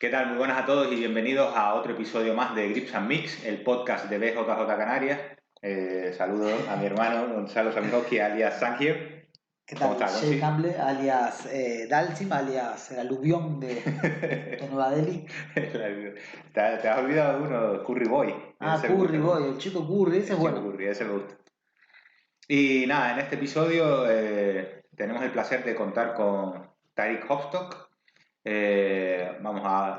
¿Qué tal? Muy buenas a todos y bienvenidos a otro episodio más de Grips and Mix, el podcast de BJJ Canarias. Saludo a mi hermano Gonzalo Samijosky, alias Sangio. ¿Qué tal? ¿Cómo estás, Jay Gonzi? Campbell, alias Dalsim, alias el aluvión de Nueva Delhi. Te has olvidado de uno, Curry Boy. Ese me Curry gusta, Boy, el chico Curry, ese el es chico bueno. Curry, ese me gusta. Y nada, en este episodio tenemos el placer de contar con Tarik Hopstock.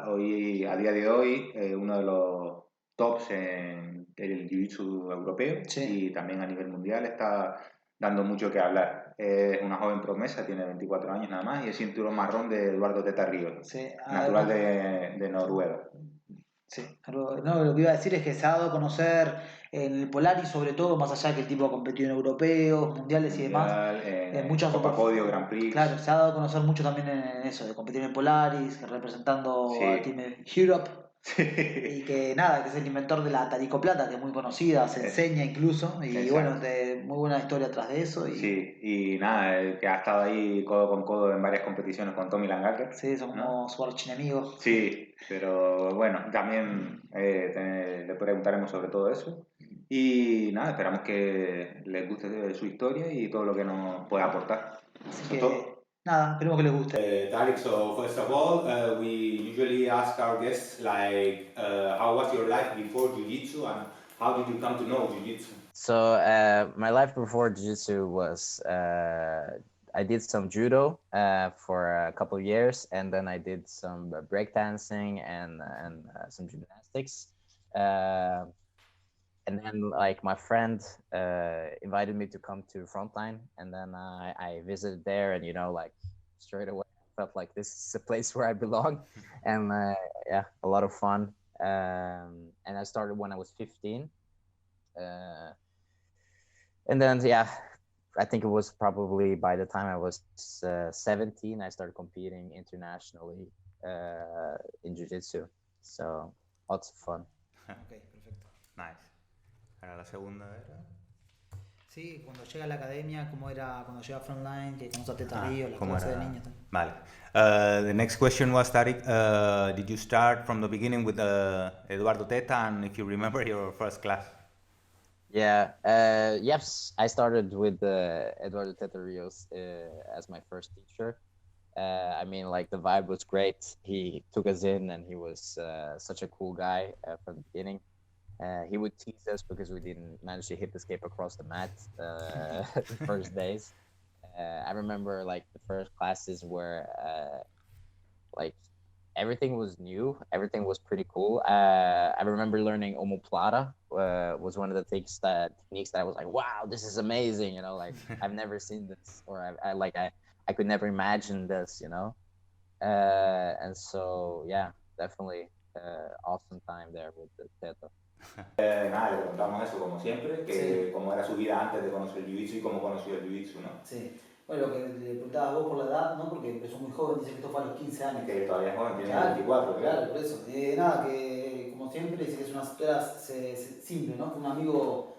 Hoy, a día de hoy, uno de los tops en el jiu-jitsu europeo Sí. y también a nivel mundial está dando mucho que hablar. Es una joven promesa, tiene 24 años nada más y es cinturón marrón de Eduardo Teta Ríos, Sí, natural además, de Noruega. sí. No, lo que iba a decir es que se ha dado a conocer en el Polaris, sobre todo, más allá que el tipo ha competido en europeos, mundiales y demás, Mundial, en en muchas Copa Podio Grand Prix. Claro, se ha dado a conocer mucho también en eso, de competir en el Polaris, representando al Sí, Team Europe. Y sí, que nada, que es el inventor de la Tarik Plata, que es muy conocida, se es, enseña incluso, y bueno, exacto. muy buena historia atrás de eso, y Sí, y nada, el que ha estado ahí codo con codo en varias competiciones con Tommy Langacker, sí, son ¿no? como su archienemigo. Sí, pero bueno, también le preguntaremos sobre todo eso. Y nada, esperamos que les guste su historia y todo lo que nos pueda aportar. Así Eso es que todo. nada, esperemos que les guste. Tarik, so first of all, we usually ask our guests how was your life before Jiu-Jitsu and how did you come to know Jiu-Jitsu? So my life before jiu-jitsu was I did some judo for a couple of years, and then I did some breakdancing and some gymnastics. And then like my friend invited me to come to Frontline, and then I visited there, and like straight away I felt like this is a place where I belong, and yeah, a lot of fun. And I started when I was 15. And then yeah, I think it was probably by the time I was 17 I started competing internationally in jiu-jitsu, so lots of fun. Ok, perfecto. Nice. Ahora la segunda era... Sí, cuando llega a la academia, cómo era cuando llega a Frontline, que conoce a Teta Ríos, las ¿Cómo clases de era? niños también. Vale. The next question was, Tarik, did you start from the beginning with Eduardo Teta, and if you remember your first class? Yeah, yes, I started with Eduardo Teta Ríos as my first teacher. I mean, like the vibe was great. He took us in, and he was such a cool guy from the beginning. He would tease us because we didn't manage to hip escape across the mat the first days. I remember like the first classes where like everything was new, everything was pretty cool. I remember learning omoplata was one of the techniques that I was like, wow, this is amazing. Like I've never seen this, or I could never imagine this. And so yeah, definitely awesome time there with the Teta. Nada, le preguntamos eso como siempre, que Sí. cómo era su vida antes de conocer el Jiu-Jitsu y cómo conoció el Jiu-Jitsu, ¿no? Sí. Bueno, lo que le preguntaba a vos por la edad, ¿no? Porque empezó muy joven, dice que esto fue a los 15 años. Que todavía es joven, tiene Claro, 24, claro, por eso. Nada, que como siempre dice que es una historia simple, ¿no? Que un amigo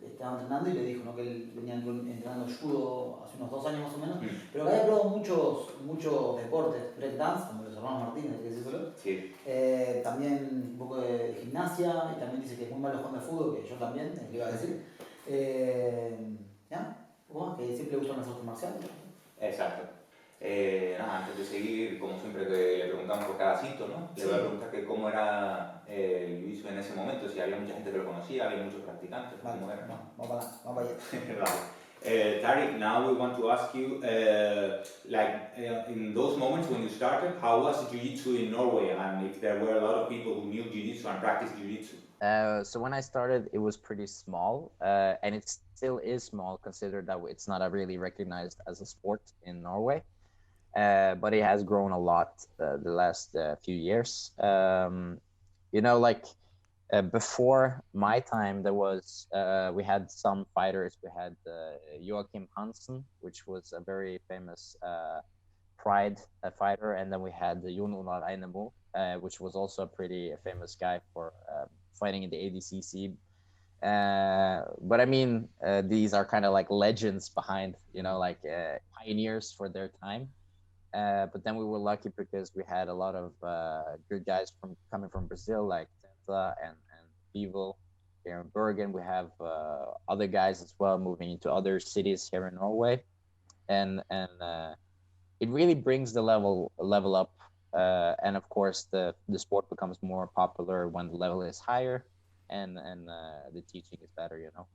estaba entrenando y le dijo, ¿no? Que él venía entrenando judo hace unos 2 años más o menos, pero que había probado muchos deportes, breakdance, como los hermanos Martínez, que es eso. Sí. También un poco de gimnasia, y también dice que es muy malo jugando de fútbol, que yo también, le iba a decir. ¿Ya? Que siempre le gustan las artes marciales. Exacto. Nada, antes de seguir, como siempre que le preguntamos por cada sitio, ¿no? Le voy a preguntar que cómo era el Jiu-Jitsu en ese momento, si había mucha gente que lo conocía, había muchos practicantes, Vale, ¿cómo era? vamos para allá. Vale. Tarik, now we want to ask you, in those moments when you started, how was Jiu-Jitsu in Norway, and if there were a lot of people who knew Jiu-Jitsu and practiced Jiu-Jitsu? So when I started, it was pretty small, and it still is small, considered that it's not really recognized as a sport in Norway. But it has grown a lot the last few years. Before my time, there was we had some fighters. We had Joachim Hansen, which was a very famous Pride fighter, and then we had Jon Onar Einemo, which was also a pretty famous guy for fighting in the ADCC. But I mean, these are kind of like legends behind, like pioneers for their time. But then we were lucky because we had a lot of good guys coming from Brazil, like Teta and Bjj here in Bergen. We have other guys as well moving into other cities here in Norway, and it really brings the level up. And of course, the sport becomes more popular when the level is higher, and the teaching is better, you know.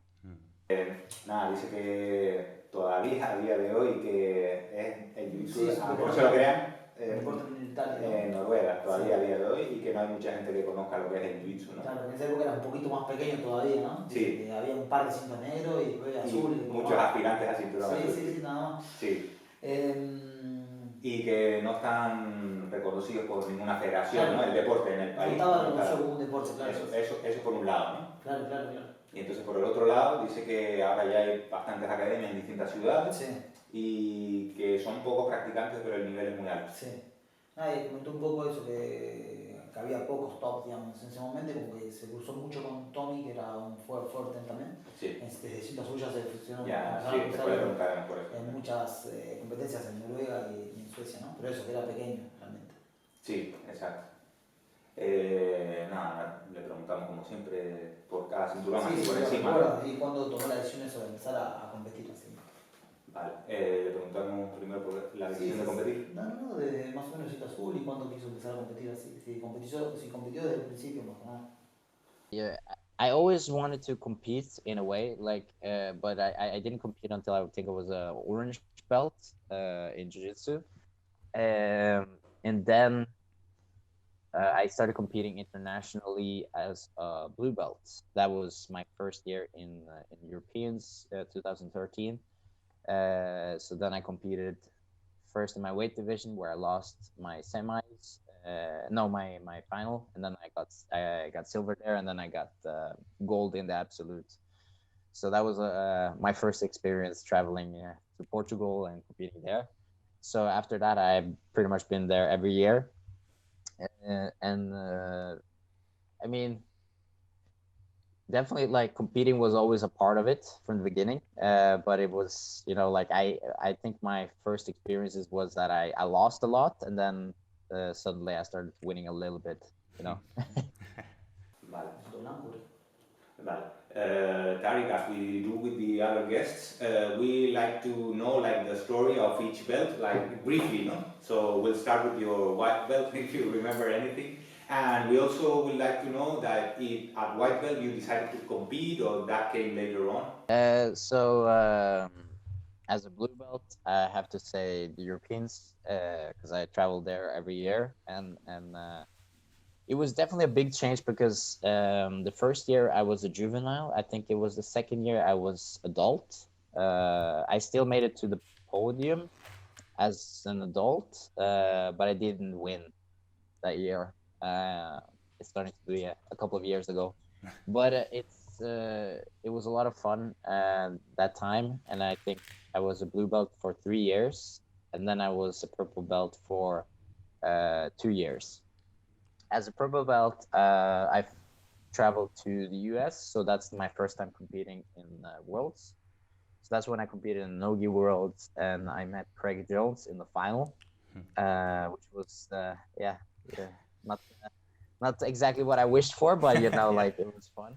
Nada, dice que todavía a día de hoy que es el jiu-jitsu, Sí, aunque no se lo crean, en Italia, en Noruega todavía a día de hoy, y que no hay mucha gente que conozca lo que es el jiu-jitsu, ¿no? Claro, en esa época era un poquito más pequeño todavía, ¿no? Sí. Había un par de cintos negros y después azul. Y muchos aspirantes a cinturón azul. Sí, nada más. Sí. Y que no están reconocidos por ninguna federación, claro, ¿no? El deporte en el país. No estaba reconocido como un deporte, claro. Eso por un lado, ¿no? Claro. Y entonces por el otro lado dice que ahora ya hay bastantes academias en distintas ciudades, sí, y que son pocos practicantes, pero el nivel es muy alto. Sí. Y comentó un poco eso, que había pocos top, digamos, en ese momento, como que se cruzó mucho con Tommy, que era un fuerte también. Sí. Desde cinta suya se fusionó en muchas competencias en Noruega y en Suecia, ¿no? Pero eso, que era pequeño realmente. Sí, exacto. Nada, le preguntamos como siempre por cada cinturón, así por encima. ¿Y cuándo tomó la decisión eso de empezar a competir así? Vale, le preguntamos primero por la decisión de competir. No, desde más o menos cinta azul, y cuándo quiso empezar a competir así. Si compitió desde el principio, más nada. Yeah, I always wanted to compete in a way, like, but I didn't compete until I think it was a orange belt in jiu-jitsu, and then I started competing internationally as a blue belt. That was my first year in Europeans, 2013. So then I competed first in my weight division, where I lost my semis. My final, and then I got silver there, and then I got gold in the absolute. So that was my first experience traveling to Portugal and competing there. So after that, I've pretty much been there every year, and I mean, definitely, like, competing was always a part of it from the beginning, but it was, like, I think my first experiences was that I lost a lot, and then suddenly I started winning a little bit, Vale. Tarik, as we do with the other guests, we like to know, like, the story of each belt, like, briefly, no? So we'll start with your white belt, if you remember anything. And we also would like to know that if at white belt you decided to compete, or that came later on. So as a blue belt, I have to say the Europeans, because I traveled there every year, and it was definitely a big change because the first year I was a juvenile. I think it was the second year I was adult. I still made it to the podium as an adult, but I didn't win that year. It's starting to be a couple of years ago, but it was a lot of fun that time, and I think I was a blue belt for 3 years, and then I was a purple belt for 2 years. As a purple belt, I've traveled to the US, so that's my first time competing in Worlds. So that's when I competed in Nogi Worlds, and I met Craig Jones in the final, which was not exactly what I wished for, but like, it was fun.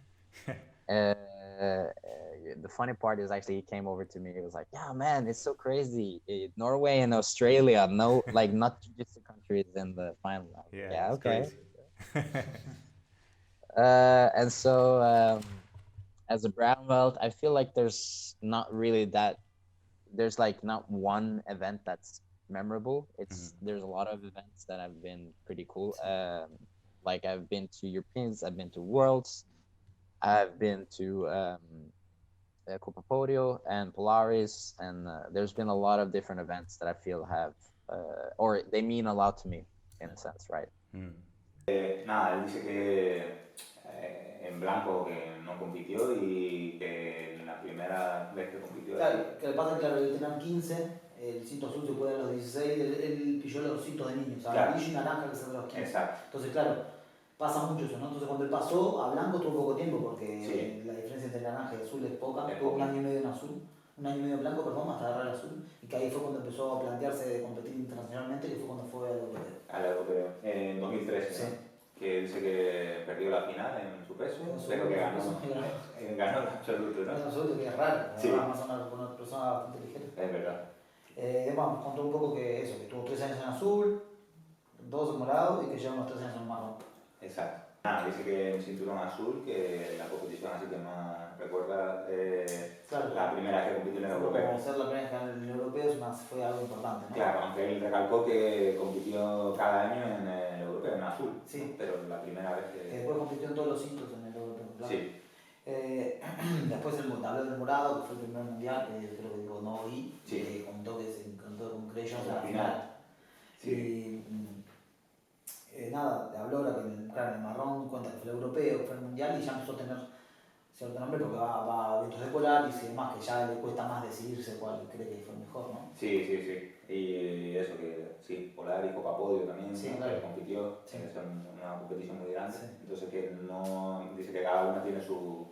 The funny part is, actually, he came over to me. He was like, "Yeah, man, it's so crazy. Norway and Australia, like, not jiu-jitsu countries in the final." Yeah, okay. And so as a brown belt, I feel like there's not like not one event that's memorable. There's a lot of events that have been pretty cool. Like, I've been to Europeans, I've been to Worlds, I've been to Copa Podio and Polaris, and there's been a lot of different events that I feel have, or they mean a lot to me, in a sense, right? Nada, él dice que en blanco que no compitió, y que en la primera vez que compitió... Claro, que le pasa, claro, él tenía 15, el cinto azul se puede a los 16, él pilló los cintos de niños, amarillo y naranja, que se de los 15. Exacto. Entonces, claro, pasa mucho eso, ¿no? Entonces, cuando él pasó a blanco tuvo poco tiempo, porque la diferencia entre naranja y azul es poca, tuvo un año y medio en azul, un año y medio blanco, perdón, hasta agarrar el azul, y que ahí fue cuando empezó a plantearse de competir internacionalmente, que fue cuando fue al europeo. Al europeo, en 2013, Sí. ¿no? Que dice que perdió la final en su peso, pero que ganó, ganó el absoluto, ¿no? En absoluto, que es raro, Sí. además una persona bastante ligera. Es verdad. Bueno, contó un poco que eso, que tuvo 3 años en azul, 2 en morado y que lleva unos 3 años en marrón. Exacto. Dice que en cinturón azul, que la competición así que más recuerda claro, la primera vez que compitió en el europeo. Como ser la primera vez en el europeo fue algo importante, ¿no? Claro, aunque él recalcó que compitió cada año en el europeo, en azul. Sí. Pero la primera vez que... Después compitió en todos los cintos en el europeo, claro. Sí. Después habló del morado, que fue el primer mundial, creo que digo no vi, Sí. contó que se encontró con Creyons en La la final. final. Sí. Y nada, habló ahora que en el marrón cuenta que fue el europeo, que fue el mundial y ya empezó a tener cierto nombre porque va a eventos de Polaris y demás, que ya le cuesta más decidirse cuál cree que fue mejor, ¿no? Sí, sí, sí. Y eso que sí, Polaris, Copa Podio también, Sí, ¿no? claro. Que compitió, Sí. es una competición muy grande. Sí. Entonces que no, dice que cada una tiene su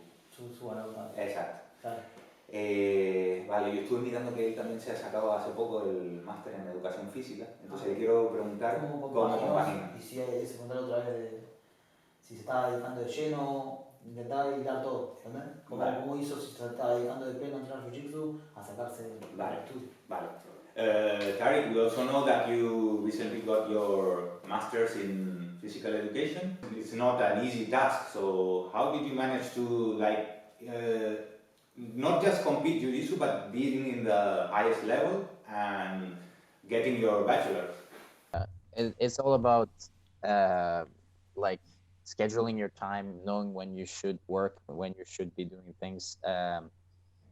valor. Exacto. Claro. Vale, yo estuve mirando que él también se ha sacado hace poco el máster en educación física, entonces le quiero preguntar cómo compagina. Y si se contará otra vez de si se estaba dedicando de lleno, intentaba hilar todo, ¿entendés? ¿Cómo hizo si se estaba dedicando de pleno a entrenar jiu-jitsu a sacarse el estudio? Vale. Tarik, we also know that you recently got your master's in physical education. It's not an easy task, so how did you manage to not just compete jiu-jitsu, but being in the highest level and getting your bachelor's? It's all about like scheduling your time, knowing when you should work, when you should be doing things,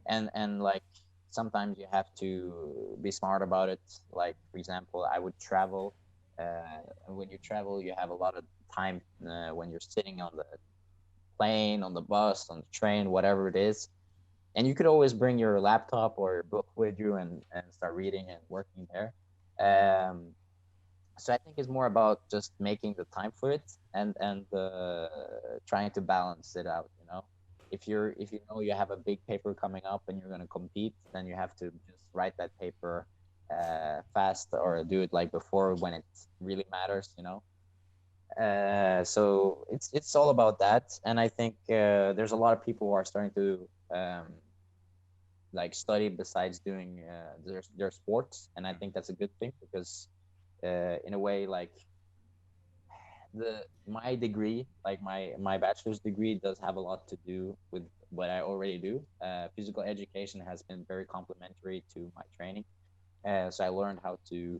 and like sometimes you have to be smart about it. Like for example, I would travel, and when you travel, you have a lot of time when you're sitting on the plane, on the bus, on the train, whatever it is. And you could always bring your laptop or your book with you and start reading and working there. So I think it's more about just making the time for it and trying to balance it out. You know, if you know you have a big paper coming up and you're going to compete, then you have to just write that paper fast or do it like before when it really matters. You know. So it's all about that, and I think there's a lot of people who are starting to like study besides doing their sports, and I think that's a good thing because in a way, like my degree, like my bachelor's degree, does have a lot to do with what I already do. Physical education has been very complementary to my training, so I learned how to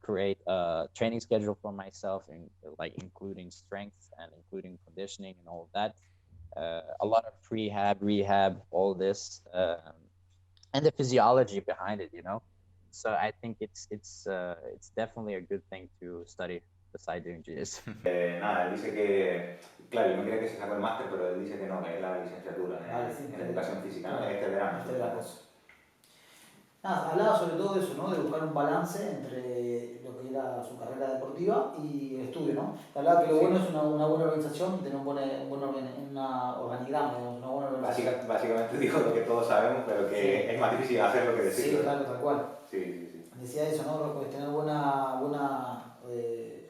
create a training schedule for myself, and like including strength and including conditioning and all of that. A lot of rehab, all this, and the physiology behind it, you know. So I think it's definitely a good thing to study beside doing jiu-jitsu. Nada, él dice que, claro, yo no quería que se sacó el máster, pero él dice que no, que es la licenciatura en educación física, ¿no? Este verano. Nada, hablaba sobre todo eso, ¿no? De buscar un balance entre lo que era su carrera deportiva y el estudio, ¿no? Hablaba que lo bueno es una buena organización y tener un buen organigrama, digamos, una buena organización. Básicamente dijo lo que todos sabemos, pero que es más difícil hacerlo que decirlo. Sí, claro, tal cual. Sí. Decía eso, ¿no? Pues tener buena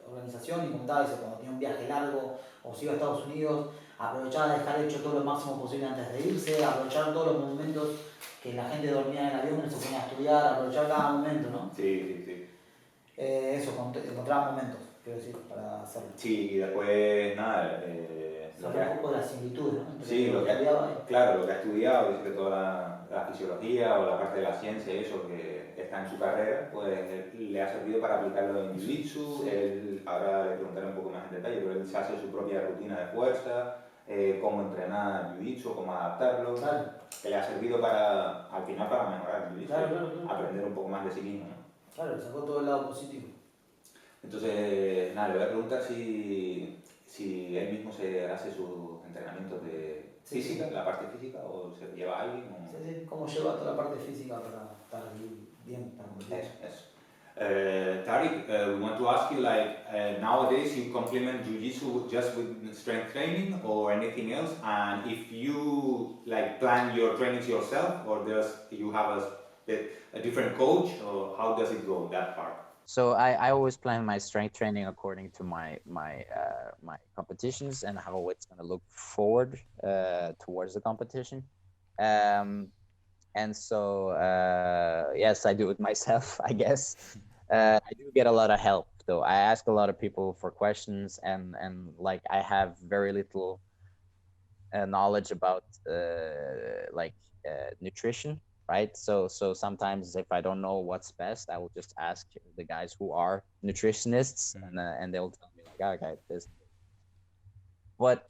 organización y contaba eso, cuando tenía un viaje largo o si iba a Estados Unidos, aprovechar de dejar hecho todo lo máximo posible antes de irse, aprovechar todos los momentos que la gente dormía en el avión y se ponía a estudiar, aprovechar cada momento, ¿no? Sí. Eso, encontraba momentos, quiero decir, para hacerlo. Sí, y después, nada, saber un poco de la similitud, ¿no? Entre sí, lo que estudiaba claro, lo que ha estudiado, dice que toda la fisiología o la parte de la ciencia y eso que está en su carrera, pues le ha servido para aplicarlo en jiu-jitsu. Él, ahora le preguntaré un poco más en detalle, pero él se hace su propia rutina de fuerza, cómo entrenar jiu-jitsu, cómo adaptarlo, que le ha servido para, al final, para mejorar el jiu-jitsu, aprender un poco más de sí mismo, ¿no? Claro, sacó todo el lado positivo. Entonces, nada, le voy a preguntar si él mismo se hace sus entrenamientos de física, la parte física, o se lleva a alguien. Sí, cómo lleva toda la parte física para estar bien, para competir. Eso. Tarik, we want to ask you, nowadays you complement jiu-jitsu just with strength training or anything else, and if you plan your trainings yourself, or does you have a different coach, or how does it go, that part? So I always plan my strength training according to my competitions and how it's going to look forward towards the competition. And so yes, I do it myself, I guess. I do get a lot of help though. I ask a lot of people for questions, and I have very little knowledge about nutrition, right? So sometimes if I don't know what's best, I will just ask the guys who are nutritionists, and they'll tell me okay, this. But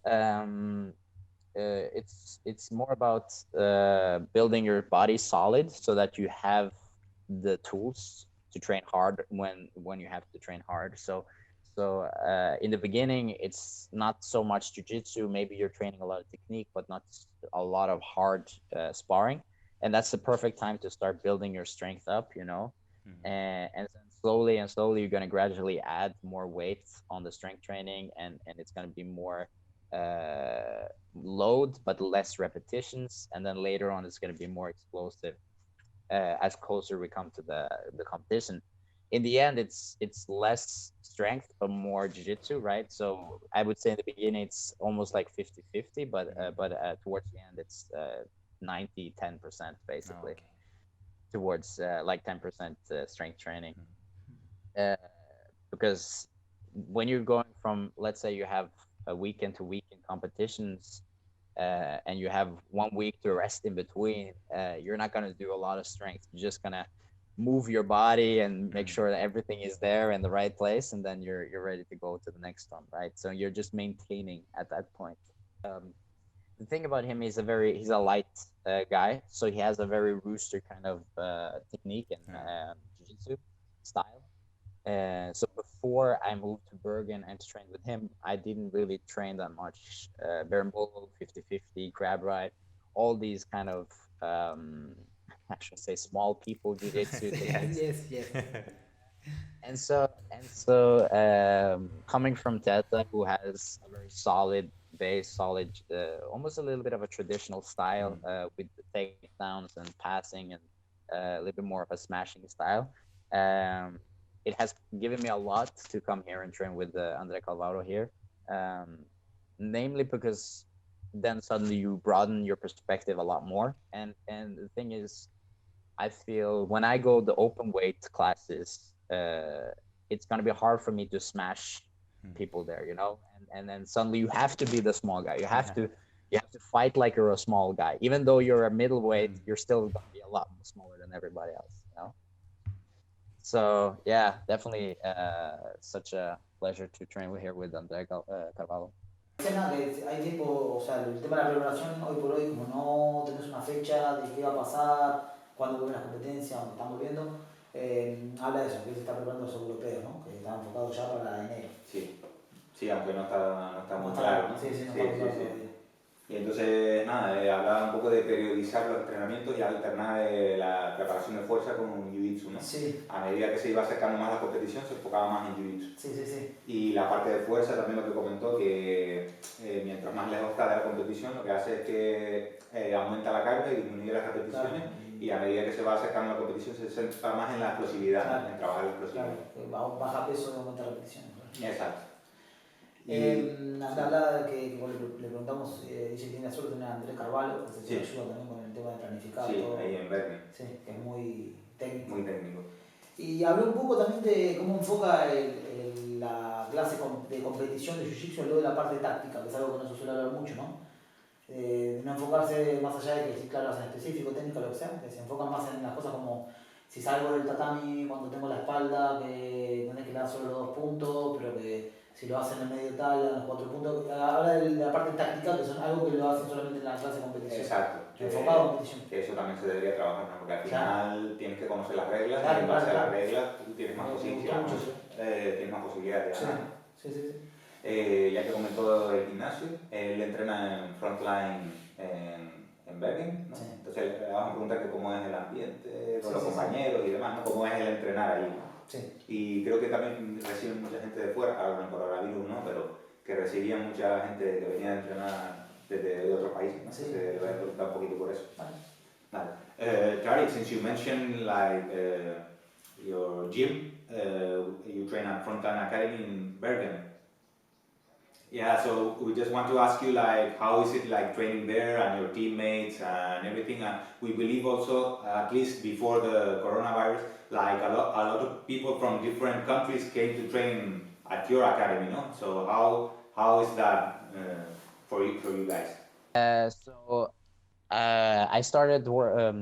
it's more about building your body solid so that you have the tools to train hard when you have to train hard. So in the beginning, it's not so much jiu-jitsu. Maybe you're training a lot of technique, but not a lot of hard sparring. And that's the perfect time to start building your strength up, and then slowly you're going to gradually add more weight on the strength training, and it's going to be more load but less repetitions, and then later on it's going to be more explosive as closer we come to the competition. In the end, it's less strength but more jiu-jitsu, right? So I would say in the beginning it's almost like 50-50, but towards the end it's 90-10% basically. Okay. Towards 10% strength training. Because when you're going from, let's say you have a weekend to weekend competitions, and you have 1 week to rest in between, you're not going to do a lot of strength. You're just going to move your body and make sure that everything is there in the right place, and then you're ready to go to the next one, right? So you're just maintaining at that point. The thing about him is he's a light guy, so he has a very rooster kind of technique and jiu-jitsu style. So before I moved to Bergen and to train with him, I didn't really train that much. Berimbolo, 50-50, crab ride, all these kind of, I should say, small people jiu-jitsu techniques. Yes. And so coming from Teta, who has a very solid base, almost a little bit of a traditional style with the takedowns and passing, and a little bit more of a smashing style. It has given me a lot to come here and train with Andre Calvaro here, namely because then suddenly you broaden your perspective a lot more. And the thing is, I feel when I go the open weight classes, it's going to be hard for me to smash people there, and then suddenly you have to be the small guy. You have to fight like you're a small guy. Even though you're a middleweight, you're still going to be a lot smaller than everybody else, So yeah, definitely such a pleasure to train here with Andre Carvalho. Hay tiempo, o sea, el tema de la preparación hoy por hoy, como no tenés una fecha de qué va a pasar, cuándo vuelven las competencias, cuando están volviendo, habla de eso, que se está preparando los europeos, ¿no? Que están enfocados ya para enero. Sí, aunque no está muy claro, ¿no? Sí, no está muy claro todavía. Y entonces, hablaba un poco de periodizar los entrenamientos y alternar la preparación de fuerza con jiu-jitsu, ¿no? Sí. A medida que se iba acercando más la competición, se enfocaba más en jiu-jitsu. Sí. Y la parte de fuerza también lo que comentó, que mientras más lejos está de la competición, lo que hace es que aumenta la carga y disminuye las repeticiones. Claro. Y a medida que se va acercando la competición, se centra más en la explosividad, claro, en trabajar la explosividad. Claro, baja peso y aumenta repeticiones. Claro. Exacto. Hablaba que le preguntamos, dice que tiene la suerte de tener a Andrés Carvalho, que se ayuda también con el tema de planificar. Sí, todo. Ahí en Bergen. Sí, que es muy técnico. Muy técnico. Y habló un poco también de cómo enfoca la clase de competición de Jiu-Jitsu, luego de la parte táctica, que es algo que no se suele hablar mucho, ¿no? De no enfocarse más allá de que sí, claro, hacen específico, técnico, lo que sea, que se enfocan más en las cosas como si salgo del tatami cuando tengo la espalda, que tenés que dar solo los 2 puntos, pero que si lo hacen en el medio tal, dan los 4 puntos. Habla de la parte táctica, que son algo que lo hacen solamente en la clase de competición. Exacto. Enfocado a competición. Que eso también se debería trabajar, ¿no? Porque al final tienes que conocer las reglas, claro, y en base a las claro. reglas tú tienes más posibilidades de ganar. Sí. Ya que comentó el gimnasio, él entrena en Frontline en Bergen, ¿no? Sí. Entonces le vamos a preguntar que cómo es el ambiente, con los compañeros y demás, ¿no? Cómo es el entrenar ahí. Sí. Y creo que también reciben mucha gente de fuera, ahora con el coronavirus, ¿no? Pero que recibían mucha gente que venía a entrenar desde otros países, ¿no? Sí. Le voy a preguntar un poquito por eso. Vale. Vale. Tarik, since you mentioned like your gym, you train at Frontline Academy in Bergen. Yeah, so we just want to ask you like how is it like training there and your teammates and everything. And we believe also, at least before the coronavirus, like a lot of people from different countries came to train at your academy, no? So how is that for you guys? I started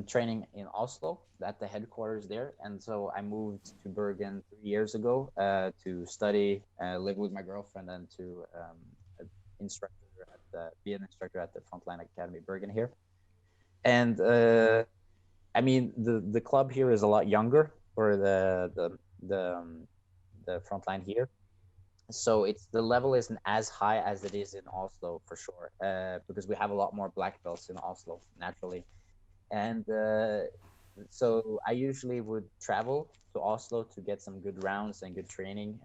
training in Oslo at the headquarters there, and so I moved to Bergen 3 years ago to study, live with my girlfriend, and to be an instructor at the Frontline Academy Bergen here. And I mean, the club here is a lot younger for the Frontline here. So the level isn't as high as it is in Oslo for sure, because we have a lot more black belts in Oslo naturally. And so I usually would travel to Oslo to get some good rounds and good training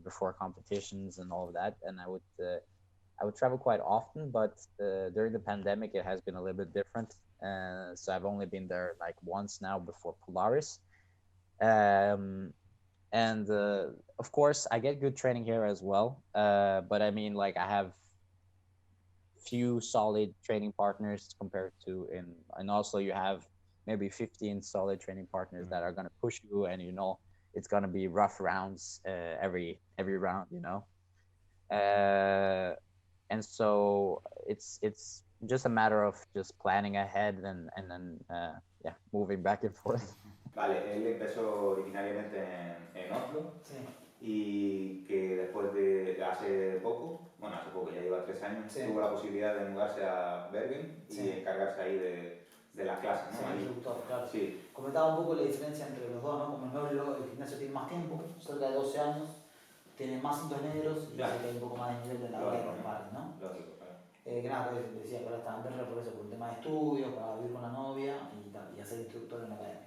before competitions and all of that. And I would travel quite often, but during the pandemic, it has been a little bit different. So I've only been there like once now before Polaris. And of course, I get good training here as well. But I mean, like I have few solid training partners compared to in Oslo. You have maybe 15 solid training partners that are going to push you, and you know it's going to be rough rounds every round, you know. And so it's just a matter of just planning ahead and then yeah, moving back and forth. Vale, él empezó originariamente en Oslo, Sí. y que después de hace poco, ya lleva 3 años, Sí. tuvo la posibilidad de mudarse a Bergen y Sí. encargarse ahí de las clases, ¿no? Sí, Ahí. instructor, claro. Sí. Comentaba un poco la diferencia entre los dos, ¿no? Como el gimnasio tiene más tiempo, cerca de 12 años, tiene más cintos negros y Claro. hay un poco más de nivel de la hora de compartir, ¿no? Lógico, claro. Que nada, que decía que ahora está en Bergen por eso, por un tema de estudios, para vivir con la novia y hacer instructor en la academia.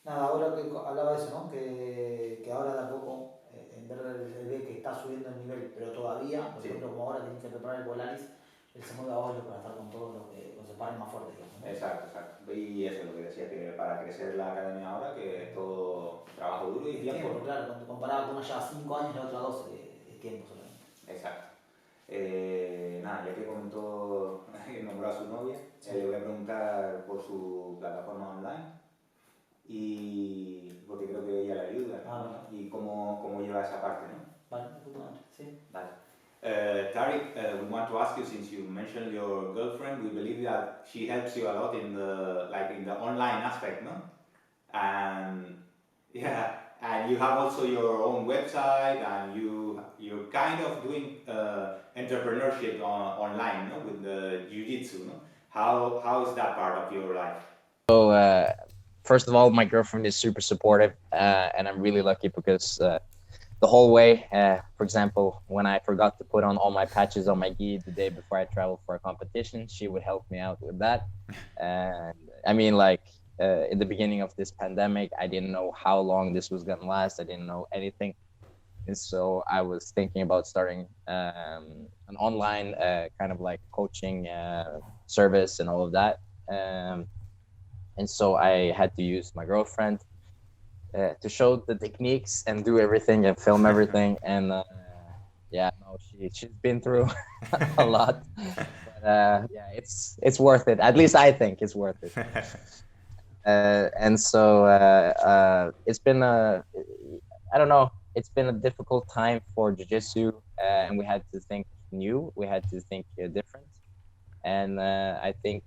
Nada, ahora que hablaba de eso, ¿no? Que ahora de a poco en Bergen se ve que está subiendo el nivel, pero todavía, por ejemplo, como ahora tienen que preparar el Polaris, él se mueve a Oslo para estar con todos los separes más fuertes, digamos, ¿no? Exacto. Y eso es lo que decía, que para crecer la academia ahora, que es todo trabajo duro y tiempo. Claro, cuando comparado con una ya 5 años y la otra 12, es tiempo solamente. Exacto. Nada, ya que comentó que nombró a su novia, Sí. le voy a preguntar por su plataforma online, y porque creo que ella le ayuda, ¿no? Bueno. Y cómo lleva esa parte, ¿no? Vale, justamente, sí. Vale. Tarik, we want to ask you, since you mentioned your girlfriend, we believe that she helps you a lot in the online aspect, no? And yeah, and you have also your own website, and you're kind of doing entrepreneurship online, no, with the jiu-jitsu, no? How is that part of your life? So first of all, my girlfriend is super supportive, and I'm really lucky because the whole way, for example, when I forgot to put on all my patches on my gi the day before I traveled for a competition, she would help me out with that. And I mean, like in the beginning of this pandemic, I didn't know how long this was gonna last. I didn't know anything, and so I was thinking about starting an online kind of like coaching service and all of that. And so I had to use my girlfriend to show the techniques and do everything and film everything. And yeah, no, she's been through a lot, but yeah, it's worth it. At least I think it's worth it. And so it's been I don't know, it's been a difficult time for jiu-jitsu, and we had to think new, we had to think different. And I think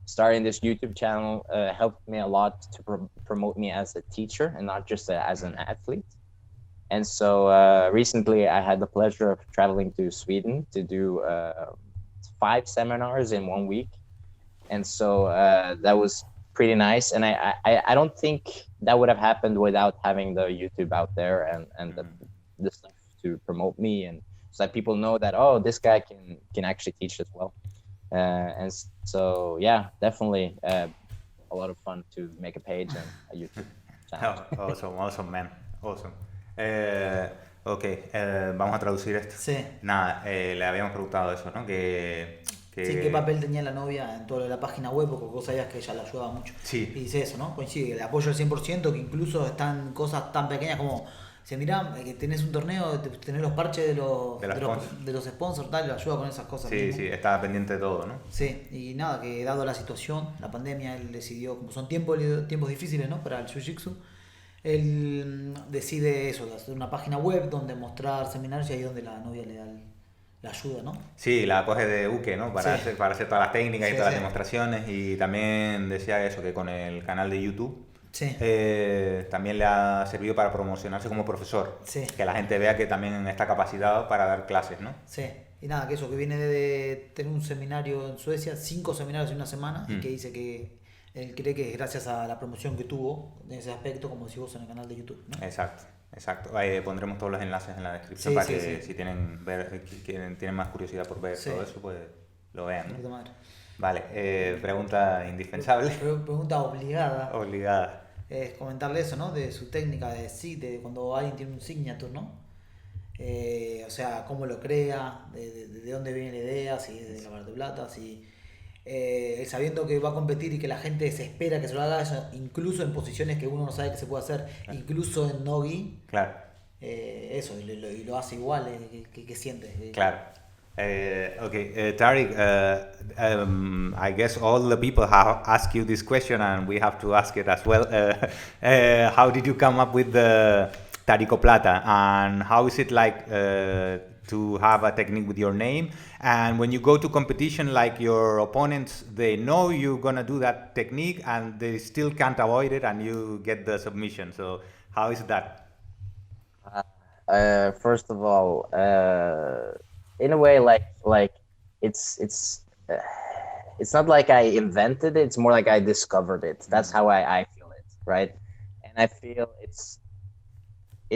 starting this YouTube channel helped me a lot to promote me as a teacher and not just as an athlete. And so recently I had the pleasure of traveling to Sweden to do 5 seminars in 1 week. And so that was pretty nice. And I don't think that would have happened without having the YouTube out there and the stuff to promote me, and so that people know that, oh, this guy can actually teach as well. And so yeah, definitely a lot of fun to make a page and a YouTube. challenge. Awesome, man. Awesome. Ok, vamos a traducir esto. Sí. Nada, le habíamos preguntado eso, ¿no? Sí, ¿qué papel tenía la novia en toda la página web? Porque vos sabías que ella la ayudaba mucho. Sí. Y dice eso, ¿no? Coincide, el apoyo al 100%, que incluso están cosas tan pequeñas como, se mirá, que tenés un torneo, tenés los parches de los sponsors, tal, le ayuda con esas cosas. Sí, mismo. sí, estaba pendiente de todo, ¿no? Sí, y nada, que dado la situación, la pandemia, él decidió, como son tiempos difíciles, ¿no? Para el jiu-jitsu, él decide eso, de hacer una página web donde mostrar seminarios y ahí donde la novia le da la ayuda, ¿no? Sí, la coge de buque, ¿no? Para, Sí. para hacer todas las técnicas y Sí, todas sí. las demostraciones. Y también decía eso, que con el canal de YouTube Sí. también le ha servido para promocionarse como profesor. Sí. Que la gente vea que también está capacitado para dar clases, ¿no? Sí, y nada, que eso, que viene de tener un seminario en Suecia, 5 seminarios en una semana, y que dice que él cree que es gracias a la promoción que tuvo en ese aspecto, como decís vos en el canal de YouTube, ¿no? Exacto. Pondremos todos los enlaces en la descripción Sí, para sí, que sí. si tienen más curiosidad por ver Sí. todo eso, pues lo vean, De ¿no? puta madre. Vale, pregunta indispensable. Pregunta obligada Obligada. es comentarle eso, ¿no? De su técnica de cuando alguien tiene un signature, ¿no? O sea, cómo lo crea, de dónde viene la idea, si es de la Mar del Plata, si sabiendo que va a competir y que la gente se espera que se lo haga, incluso en posiciones que uno no sabe que se puede hacer, incluso en no-gi, Claro. eso, y lo hace igual, ¿qué siente? Claro. Okay, Tarik, I guess all the people have asked you this question and we have to ask it as well. How did you come up with the Tarico Plata and how is it like to have a technique with your name? And when you go to competition, like your opponents, they know you're gonna do that technique and they still can't avoid it and you get the submission. So how is that? First of all, in a way, like it's not like I invented it. It's more like I discovered it. That's how I feel it, right? And I feel it's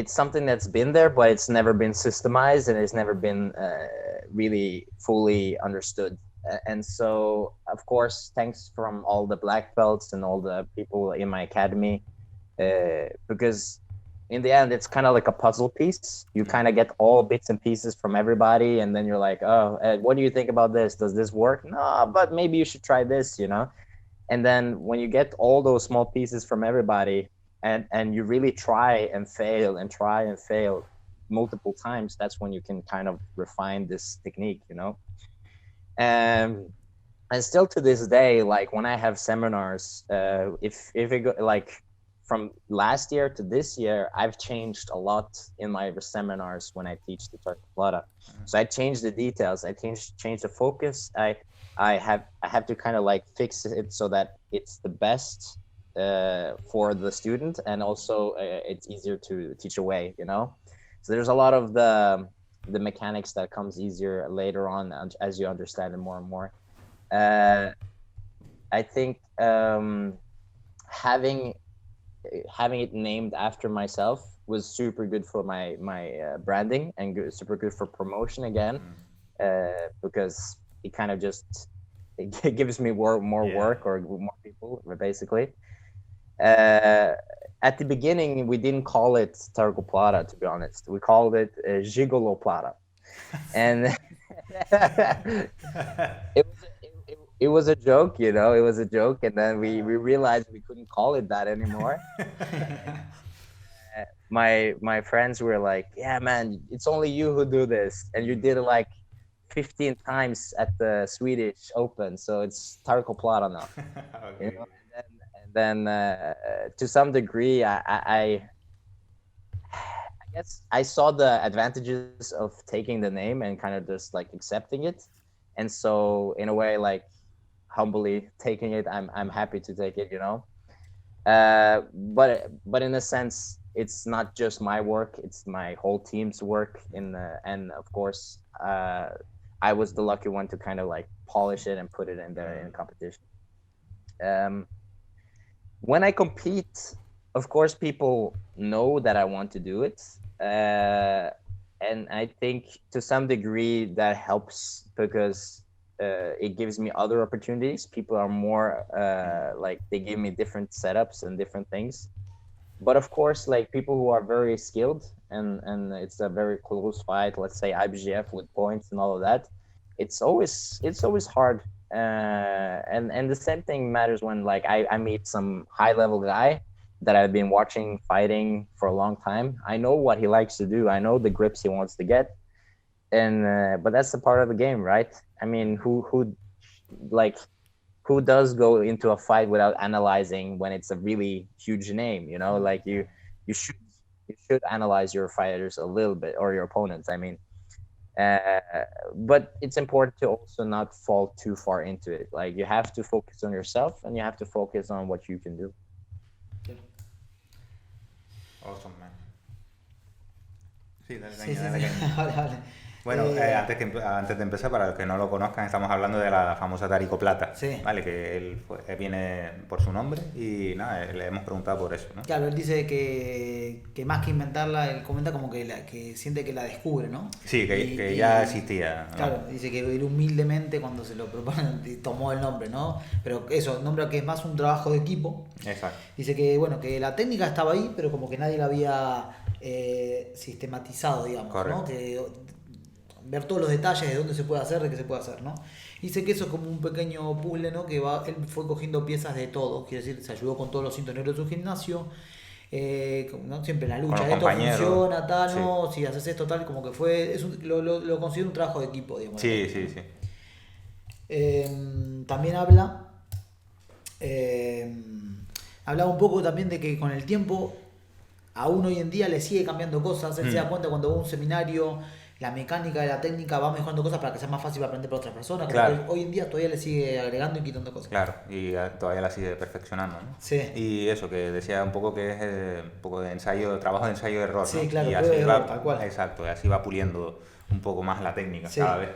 something that's been there, but it's never been systemized and it's never been really fully understood. And so, of course, thanks from all the black belts and all the people in my academy, because in the end, it's kind of like a puzzle piece. You kind of get all bits and pieces from everybody, and then you're like, oh, what do you think about this? Does this work? No, but maybe you should try this, you know? And then when you get all those small pieces from everybody, and you really try and fail multiple times, that's when you can kind of refine this technique, you know? And still to this day, like when I have seminars, if it go, like from last year to this year, I've changed a lot in my seminars when I teach the Tarik Plata. So I changed the details. I changed the focus. I have to kind of like fix it so that it's the best for the student, and also it's easier to teach away, you know? So there's a lot of the mechanics that comes easier later on as you understand it more and more. I think having it named after myself was super good for my branding and super good for promotion again, because it kind of just it gives me more work or more people basically. At the beginning, we didn't call it Tarik Plata, to be honest. We called it Gigolo Plata, and it was a joke, you know. It was a joke, and then we realized we couldn't call it that anymore. My friends were like, "Yeah, man, it's only you who do this, and you did it like 15 times at the Swedish Open, so it's Tarik Plata now." Okay. You know? And then to some degree, I guess I saw the advantages of taking the name and kind of just like accepting it, and so in a way, like humbly taking it, I'm happy to take it, you know. But in a sense, it's not just my work; it's my whole team's work. And of course, I was the lucky one to kind of like polish it and put it in there in competition. When I compete, of course, people know that I want to do it. And I think to some degree that helps because it gives me other opportunities. People are more like they give me different setups and different things But of course, like people who are very skilled and it's a very close fight, let's say IBJJF with points and all of that, it's always hard. And the same thing matters when like I meet some high level guy that I've been watching fighting for a long time. I know what he likes to do. I know the grips he wants to get, and but that's the part of the game, right? I mean, who does go into a fight without analyzing when it's a really huge name? You know, like you should analyze your fighters a little bit, or your opponents. I mean, but it's important to also not fall too far into it. Like you have to focus on yourself, and you have to focus on what you can do. Awesome, man. Sí, dale, Sí, dale, sí, dale. sí. Vale, vale. Bueno, antes de empezar, para los que no lo conozcan, estamos hablando de la famosa Tarik Plata, Sí. ¿vale? Que él viene por su nombre y nada, le hemos preguntado por eso, ¿no? Claro, él dice que más que inventarla, él comenta como que siente que la descubre, ¿no? Sí, que ya existía, ¿no? Claro, dice que él humildemente cuando se lo proponen tomó el nombre, ¿no? Pero eso, nombra que es más un trabajo de equipo. Exacto. Dice que, bueno, que la técnica estaba ahí, pero como que nadie la había sistematizado, digamos, Correcto. ¿no? Que ver todos los detalles de dónde se puede hacer, de qué se puede hacer, ¿no? Dice que eso es como un pequeño puzzle, ¿no? Que él fue cogiendo piezas de todo, quiere decir, se ayudó con todos los cinturones de su gimnasio, ¿no? Siempre en la lucha, esto funciona, tal, sí. ¿No? Si haces esto, tal, como que fue, lo considero un trabajo de equipo, digamos. Sí, sí, sí. También hablaba un poco también de que con el tiempo, aún hoy en día le sigue cambiando cosas, él se da cuenta cuando va a un seminario, la mecánica de la técnica va mejorando cosas para que sea más fácil aprender para otras personas. Claro. Hoy en día todavía le sigue agregando y quitando cosas. Claro, y todavía la sigue perfeccionando, ¿no? Sí. Y eso, que decía un poco que es un poco de ensayo, trabajo de ensayo de error, sí, ¿no? Claro, y así error, tal cual. Exacto, y así va puliendo un poco más la técnica, sí. Cada vez.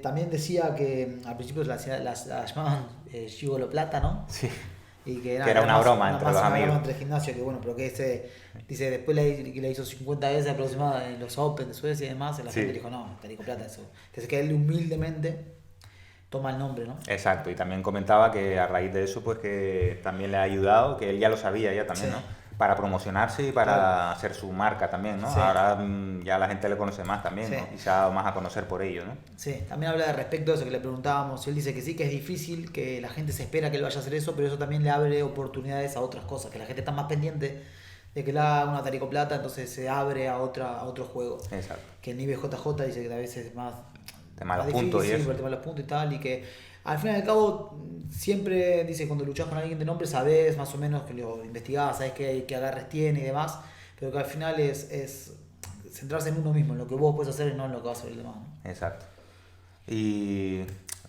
También decía que al principio la llamaban gigolo plata, ¿no? Sí. Y que era una broma entre los amigos. Broma entre gimnasio, que bueno, pero que dice, después le hizo 50 veces aproximadamente en los Open de Suecia y demás, y la gente dijo, no, Tarik Plata, eso. Entonces que él humildemente toma el nombre, ¿no? Exacto, y también comentaba que a raíz de eso, pues que también le ha ayudado, que él ya lo sabía ya también, sí. ¿no? Para promocionarse y para hacer su marca también, ¿no? Sí. Ahora ya la gente le conoce más también, sí. ¿no? Y se ha dado más a conocer por ello, ¿no? Sí, también habla de respecto a eso que le preguntábamos. Él dice que sí, que es difícil, que la gente se espera que él vaya a hacer eso, pero eso también le abre oportunidades a otras cosas, que la gente está más pendiente de que le haga una Tarik Plata, entonces se abre a otro juego. Exacto. Que en IBJJF dice que a veces es más... Tema de los puntos y eso. Sí, el tema de los puntos y tal, y que al fin y al cabo siempre dice cuando luchás con alguien de nombre sabés más o menos que lo investigás, sabés qué agarres tiene y demás, pero que al final es centrarse en uno mismo, en lo que vos puedes hacer y no en lo que va a hacer el demás, ¿no? Exacto. Y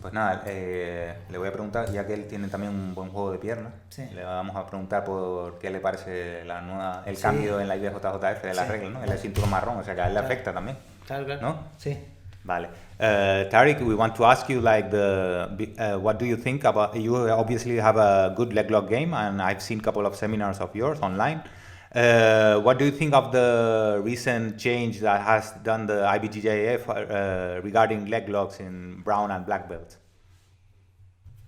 pues nada, le voy a preguntar, ya que él tiene también un buen juego de piernas, sí. Le vamos a preguntar por qué le parece el cambio en la IBJJF de las reglas, ¿no? El cinturón marrón, o sea que a él le afecta también. Claro. ¿No? Sí. Vale. Tarik, we want to ask you like what do you think about, you obviously have a good leg lock game and I've seen a couple of seminars of yours online. What do you think of the recent change that has done the IBJJF regarding leg locks in brown and black belts?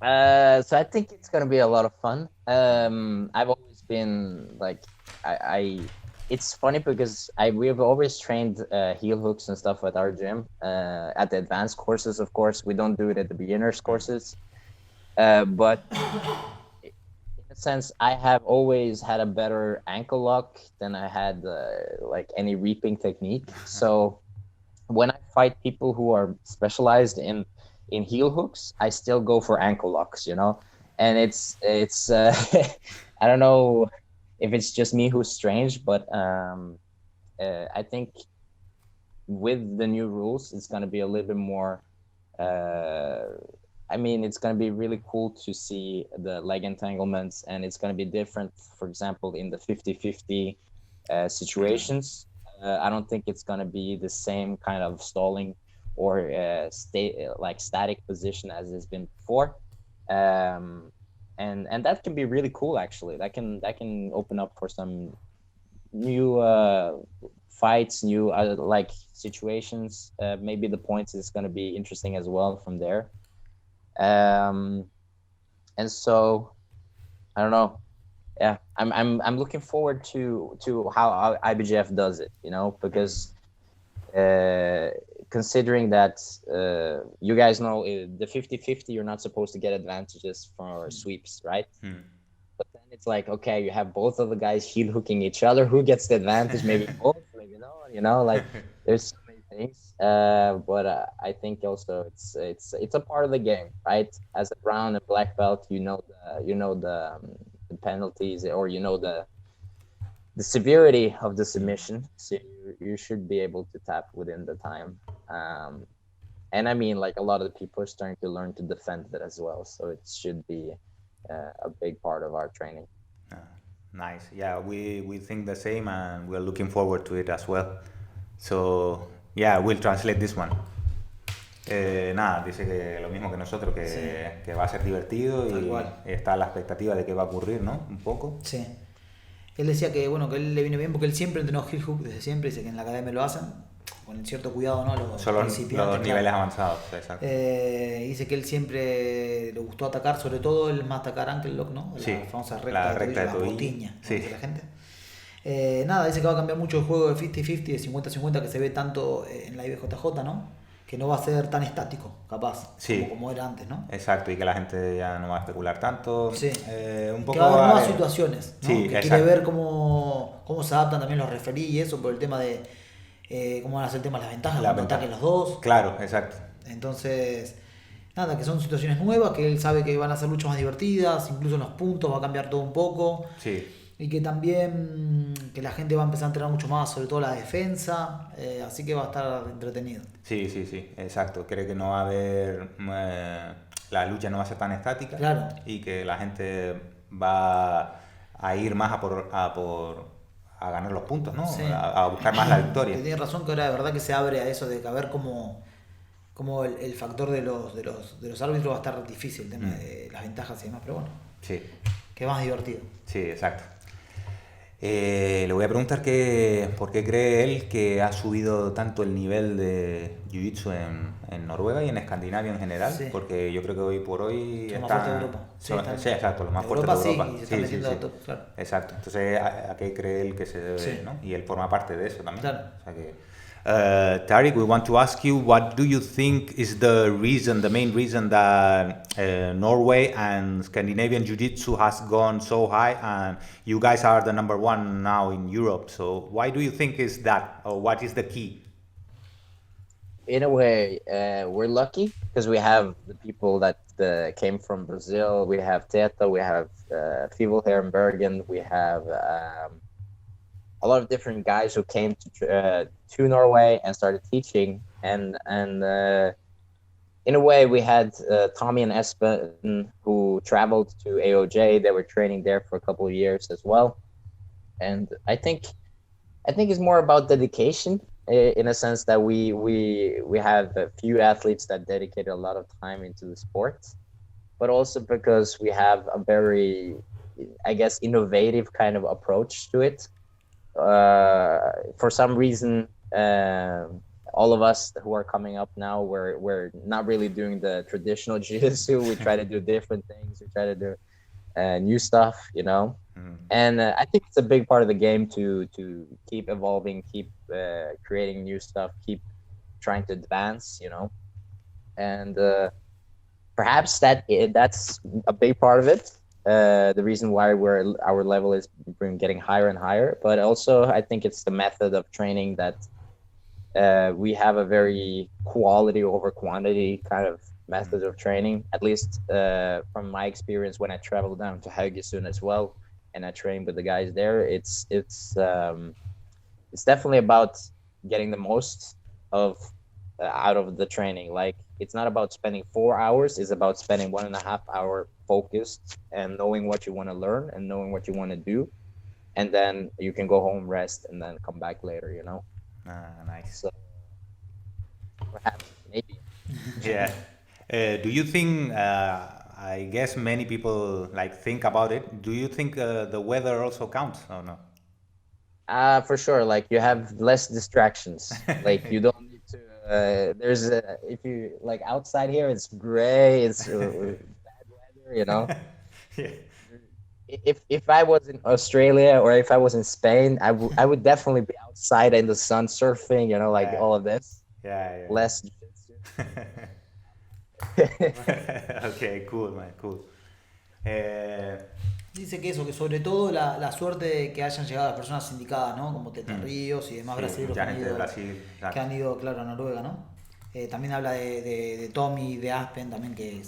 So I think it's going to be a lot of fun. I've always been like, it's funny because we've always trained heel hooks and stuff at our gym, at the advanced courses, of course. We don't do it at the beginners courses. But in a sense, I have always had a better ankle lock than I had like any reaping technique. So when I fight people who are specialized in heel hooks, I still go for ankle locks, you know? And it's I don't know if it's just me who's strange, but I think with the new rules, it's going to be a little bit more, it's going to be really cool to see the leg entanglements, and it's going to be different, for example, in the 50-50 situations. I don't think it's going to be the same kind of stalling or static position as it's been before. And that can be really cool, actually. That can open up for some new fights, new situations. Maybe the points is going to be interesting as well from there. And so, I don't know. yeah, I'm looking forward to how IBJF does it, you know, because considering that you guys know the 50-50, you're not supposed to get advantages for sweeps, right? But then it's like, okay, you have both of the guys heel hooking each other. Who gets the advantage? Maybe both, maybe no. You know, like there's so many things. But I think also it's a part of the game, right? As a brown and black belt, the penalties, or the severity of the submission. So you should be able to tap within the time. And I mean, like a lot of the people are starting to learn to defend that as well. So it should be a big part of our training. Nice. Yeah, we think the same, and we're looking forward to it as well. So, yeah, we'll translate this one. Nada, dice que lo mismo que nosotros, que va a ser divertido y está a la expectativa de qué va a ocurrir, ¿no? Un poco. Sí. Él decía que, bueno, que él le viene bien porque él siempre entrenó heel hook desde siempre, dice que en la academia lo hacen, con cierto cuidado, ¿no? Solo los niveles avanzados, exacto. Dice que él siempre le gustó atacar, sobre todo el más atacar ankle lock, ¿no? Sí, la famosa recta de tobillo, la botiña, sí. ¿no? La gente. Nada, dice que va a cambiar mucho el juego de 50-50, de 50-50 que se ve tanto en la IBJJF, ¿no? Que no va a ser tan estático, capaz, sí, como era antes, ¿no? Exacto, y que la gente ya no va a especular tanto. Sí. Un poco que va a haber nuevas situaciones, ¿no? Sí, que quiere ver cómo se adaptan también los referees y eso, por el tema de cómo van a ser el tema de las ventajas, cuando ataquen los dos. Claro, exacto. Entonces, nada, que son situaciones nuevas, que él sabe que van a ser luchas más divertidas, incluso en los puntos va a cambiar todo un poco. Sí. Y que también que la gente va a empezar a entrenar mucho más, sobre todo la defensa, así que va a estar entretenido. Sí, exacto. Cree que no va a haber, la lucha no va a ser tan estática, claro, y que la gente va a ir más a ganar los puntos, ¿no? Sí. A buscar más la victoria. Tiene razón que ahora de verdad que se abre a eso de que a ver cómo el factor de los árbitros va a estar difícil, el tema de las ventajas y demás, pero bueno, sí, que más divertido. Sí, exacto. Le voy a preguntar por qué cree él que ha subido tanto el nivel de Jiu-Jitsu en Noruega y en Escandinavia en general, sí. Porque yo creo que hoy por hoy está más fuerte de Europa. Sí, exacto, los más fuertes de Europa. Sí, y se está metiendo a top, claro. Exacto. Entonces, ¿a qué cree él que se debe, ¿no? Y él forma parte de eso también. Claro. O sea que, Tarik, we want to ask you, what do you think is the main reason that Norway and Scandinavian Jiu-Jitsu has gone so high, and you guys are the number one now in Europe? So why do you think is that, or what is the key? In a way, we're lucky because we have the people that came from Brazil. We have Teta, we have Fievel here in Bergen, we have a lot of different guys who came to Norway and started teaching, and in a way we had Tommy and Espen who traveled to AOJ. They were training there for a couple of years as well, and I think it's more about dedication, in a sense that we have a few athletes that dedicated a lot of time into the sport, but also because we have a very, I guess, innovative kind of approach to it. For some reason, all of us who are coming up now, we're not really doing the traditional jiu-jitsu. We try to do different things. We try to do new stuff, you know. And I think it's a big part of the game to keep evolving, keep creating new stuff, keep trying to advance, you know. And perhaps that's a big part of it. The reason why our level is getting higher and higher, but also I think it's the method of training that we have a very quality over quantity kind of method of training. At least from my experience when I traveled down to Haugesund as well, and I trained with the guys there, it's definitely about getting the most out of the training. Like, it's not about spending 4 hours, it's about spending 1.5 hours focused and knowing what you want to learn and knowing what you want to do, and then you can go home, rest, and then come back later, you know. Nice. So perhaps, maybe. Yeah. Do you think, I guess many people think about it, do you think the weather also counts or no? For sure. Like, you have less distractions. Like, you don't need to if you outside here, it's gray, it's bad weather, you know. Yeah. if I was in Australia or if I was in Spain, I would definitely be outside in the sun surfing, you know, like all of this. Yeah. Less jiu-jitsu. Okay, cool, man, cool. Dice que eso, que sobre todo la suerte de que hayan llegado las personas indicadas, ¿no? Como Teta Ríos y demás Sí, brasileños mucha gente de Brasil, que claro. han ido, claro, a Noruega, ¿no? También habla de Tommy, de Aspen también, que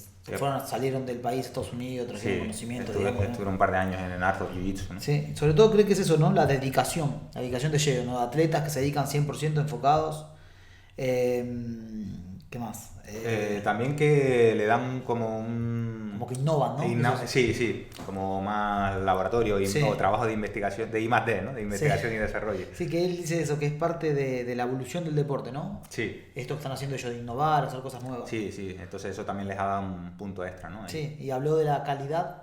salieron del país, Estados Unidos, trajeron conocimiento. Estuvieron un par de años en el arte jiu-jitsu, ¿no? Sí, sobre todo creo que es eso, ¿no? La dedicación de lleno, ¿no? Atletas que se dedican 100% enfocados. ¿Qué más? También que le dan como un... Como que innovan, ¿no? Sí, como más laboratorio o trabajo de investigación, de I+D, ¿no? De investigación y desarrollo. Sí, que él dice eso, que es parte de la evolución del deporte, ¿no? Sí. Esto que están haciendo ellos de innovar, hacer cosas nuevas. Sí, entonces eso también les ha dado un punto extra, ¿no? Ahí. Sí, y habló de la calidad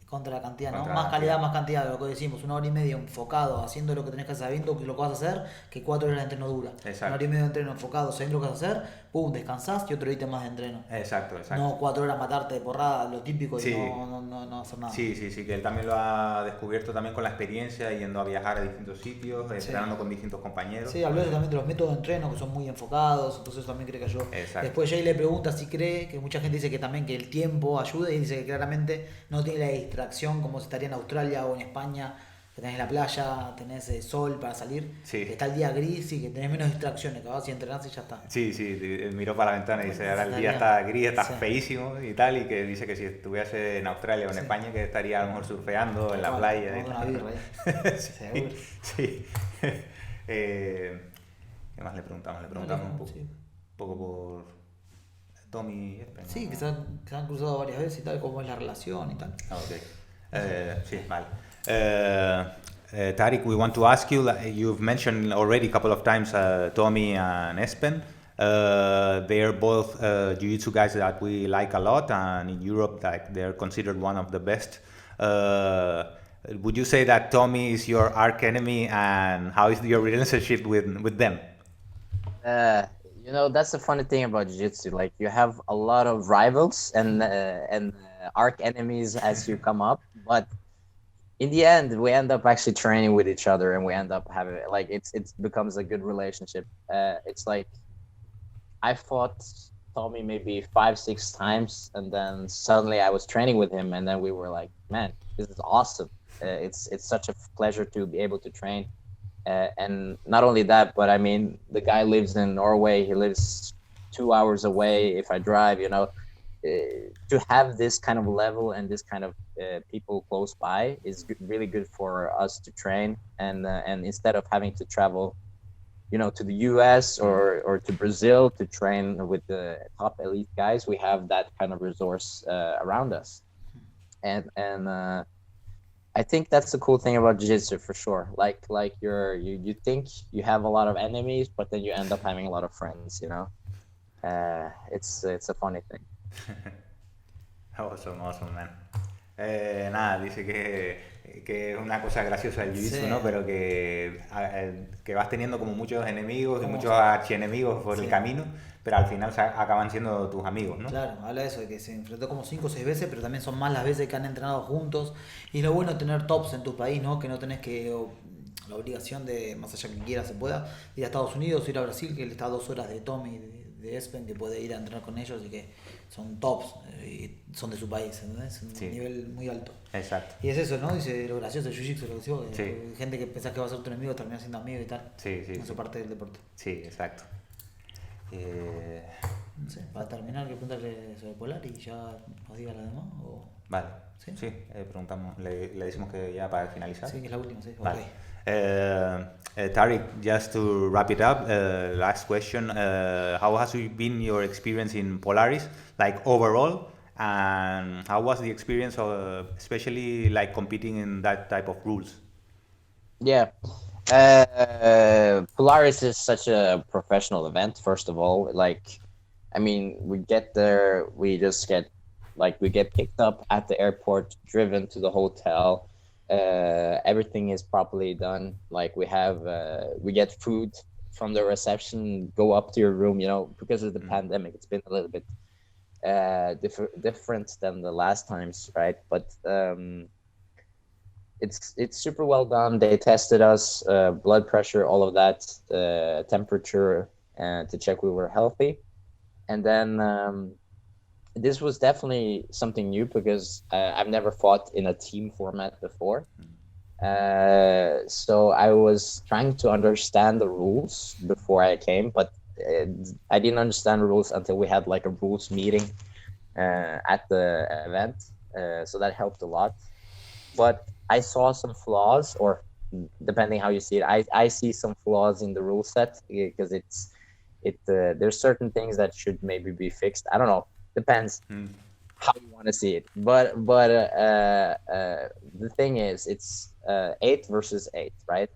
contra la cantidad, ¿no? Más calidad, más cantidad, de lo que decimos, 1 hora y media enfocado, haciendo lo que tenés que hacer, sabiendo lo que vas a hacer, que 4 horas de entreno dura. Exacto. 1 hora y media de entreno enfocado, sabiendo lo que vas a hacer, pum, descansás y otro ítem más de entreno. Exacto. No 4 horas matarte de porrada, lo típico, y no hacer nada. Sí, que él también lo ha descubierto también con la experiencia, yendo a viajar a distintos sitios, entrenando con distintos compañeros. Sí, habló también de los métodos de entreno que son muy enfocados, entonces eso también cree que ayudó. Exacto. Después Jay le pregunta si cree, que mucha gente dice que también que el tiempo ayuda, y dice que claramente no tiene la distracción como si estaría en Australia o en España, que tenés la playa, tenés sol para salir, que está el día gris y que tenés menos distracciones, que vas y entrenás y ya está. Sí, miró para la ventana y dice, ahora el día está gris, está feísimo y tal, y que dice que si estuviese en Australia o en España, que estaría a lo mejor surfeando en la playa. Con una birra ahí. Sí. ¿Qué más le preguntamos? Le preguntamos un poco por Tommy y Espen, ¿no? Sí, que se han cruzado varias veces y tal, cómo es la relación y tal. Sí, vale. Tarik, we want to ask you, you've mentioned already a couple of times Tommy and Espen. They're both jiu-jitsu guys that we like a lot, and in Europe they're considered one of the best. Would you say that Tommy is your arch enemy, and how is your relationship with them? You know, that's the funny thing about jiu-jitsu. Like, you have a lot of rivals and arch enemies as you come up, but in the end, we end up actually training with each other, and we end up having like it becomes a good relationship. It's like I fought Tommy maybe 5-6 times, and then suddenly I was training with him, and then we were like, man, this is awesome. It's such a pleasure to be able to train. And not only that, but I mean, the guy lives in Norway. He lives 2 hours away if I drive, you know. To have this kind of level and this kind of people close by is really good for us to train. And instead of having to travel, you know, to the US or to Brazil to train with the top elite guys, we have that kind of resource around us. And I think that's the cool thing about jiu-jitsu for sure. Like you think you have a lot of enemies, but then you end up having a lot of friends, you know. It's a funny thing. Awesome, man. Nada, dice que es una cosa graciosa el jiu-jitsu, ¿no? Pero que vas teniendo como muchos enemigos y muchos archienemigos por el camino, pero al final acaban siendo tus amigos, ¿no? Claro, habla de eso, de que se enfrentó como 5 o 6 veces, pero también son más las veces que han entrenado juntos. Y lo bueno es tener tops en tu país, ¿no? Que no tenés la obligación de, más allá que quiera se pueda, ir a Estados Unidos, ir a Brasil, que él está a 2 horas de Tommy, de Espen, que puede ir a entrenar con ellos y que son tops y son de su país, ¿entendés? Un nivel muy alto. Exacto. Y es eso, ¿no? Dice lo gracioso de Jiu-Jitsu, lo que decimos, que gente que pensás que va a ser tu enemigo termina siendo amigo y tal. Eso es parte del deporte. Sí, exacto. No sé, para terminar, que preguntarle sobre Polaris y ya nos diga la demás. ¿O? Vale. Sí, preguntamos, le decimos que ya para finalizar. Sí, que es la última, sí. Vale. Okay. Tarik, just to wrap it up, last question, how has been your experience in Polaris, like overall, and how was the experience of especially like competing in that type of rules? Yeah, Polaris is such a professional event, first of all. Like, I mean, we get there, we get picked up at the airport, driven to the hotel. Everything is properly done. Like, we get food from the reception, go up to your room, you know, because of the pandemic, it's been a little bit different than the last times, right? But it's super well done. They tested us, blood pressure, all of that, temperature, to check we were healthy. And then this was definitely something new because I've never fought in a team format before. So I was trying to understand the rules before I came, but I didn't understand the rules until we had like a rules meeting at the event. So that helped a lot. But I saw some flaws, or depending how you see it, I see some flaws in the rule set because there's certain things that should maybe be fixed. I don't know. Depends how you want to see it. But the thing is, it's 8 versus 8, right?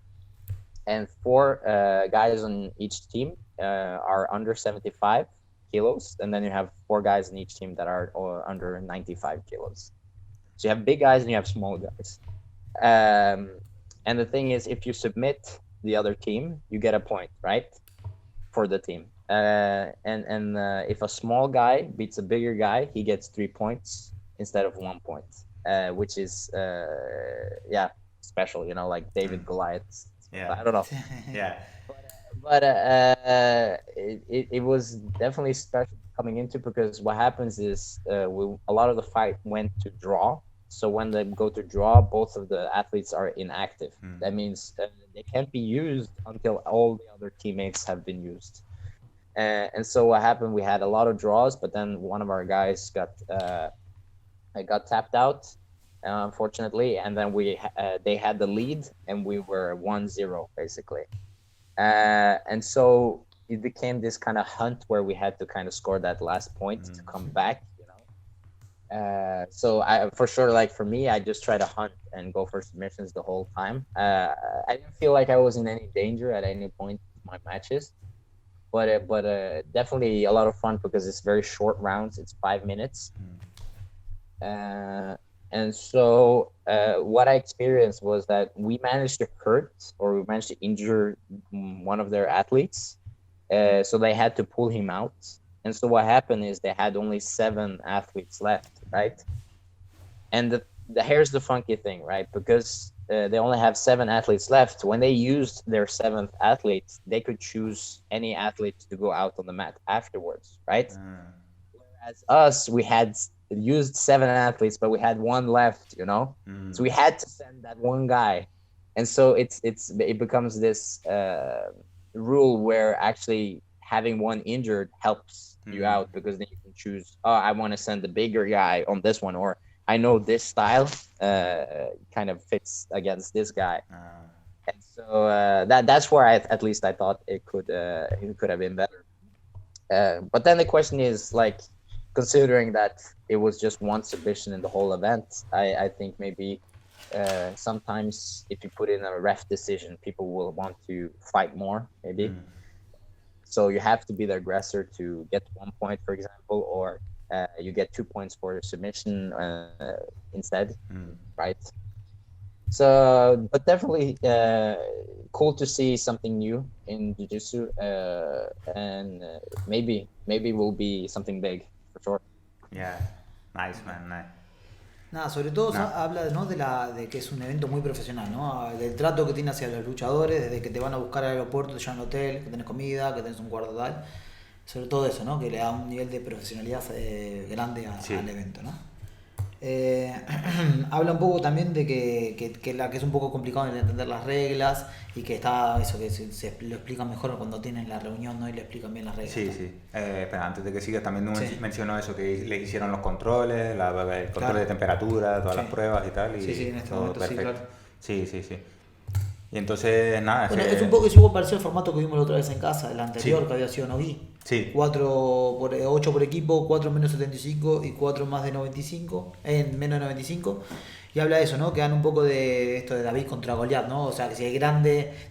And 4 guys on each team are under 75 kilos, and then you have 4 guys in each team that are under 95 kilos. So you have big guys and you have small guys. And the thing is, if you submit the other team, you get a point, right? For the team. And if a small guy beats a bigger guy, he gets 3 points instead of 1 point, which is special, you know, like David Goliath. Yeah, I don't know. Yeah. But it was definitely special coming into, because what happens is a lot of the fight went to draw. So when they go to draw, both of the athletes are inactive. That means they can't be used until all the other teammates have been used. And so what happened, we had a lot of draws, but then one of our guys got tapped out, unfortunately, and then they had the lead and we were 1-0 basically. And so it became this kind of hunt where we had to kind of score that last point to come back, you know. So I, for sure, like for me, I just try to hunt and go for submissions the whole time. I didn't feel like I was in any danger at any point in my matches, but definitely a lot of fun because it's very short rounds. It's 5 minutes. And so what I experienced was that we managed to hurt, or we managed to injure one of their athletes. So they had to pull him out. And so what happened is they had only 7 athletes left, right? And here's the funky thing, right? Because they only have 7 athletes left. When they used their 7th athlete, they could choose any athlete to go out on the mat afterwards, right? Whereas us, we had used 7 athletes, but we had 1 left, you know. So we had to send that 1 guy, and so it becomes this rule where actually having 1 injured helps you out, because then you can choose, oh, I want to send the bigger guy on this one, or I know this style kind of fits against this guy. And so that's where at least I thought it could have been better. But then the question is, like, considering that it was just 1 submission in the whole event, I think maybe sometimes if you put in a ref decision, people will want to fight more, maybe. So you have to be the aggressor to get 1 point, for example, or you get 2 points for your submission instead, right? So, but definitely cool to see something new in Jiu-Jitsu, and maybe will be something big. For sure. Yeah, nice man, nice. Nada, sobre todo habla, ¿no?, de que es un evento muy profesional, ¿no? Del trato que tiene hacia los luchadores, desde que te van a buscar al aeropuerto, te llevan al hotel, que tenés comida, que tenés un cuarto tal. Sobre todo eso, ¿no? Que le da un nivel de profesionalidad grande al evento, ¿no? Habla un poco también de que es un poco complicado en entender las reglas, y que está eso, que se lo explican mejor cuando tienen la reunión, ¿no? Y le explican bien las reglas. Sí. Pero antes de que sigas, también mencionó eso, que le hicieron los controles, el control de temperatura, todas las pruebas y tal. Y sí, en este todo momento perfecto. Sí, Sí. Y entonces, nada. Bueno, es un poco igual parecido al formato que vimos la otra vez en casa, el anterior, que había sido nogi. 8 por equipo, 4 menos 75 y 4 más de 95, menos de 95. Y habla de eso, ¿no? Que dan un poco de esto de David contra Goliat, ¿no? O sea, que si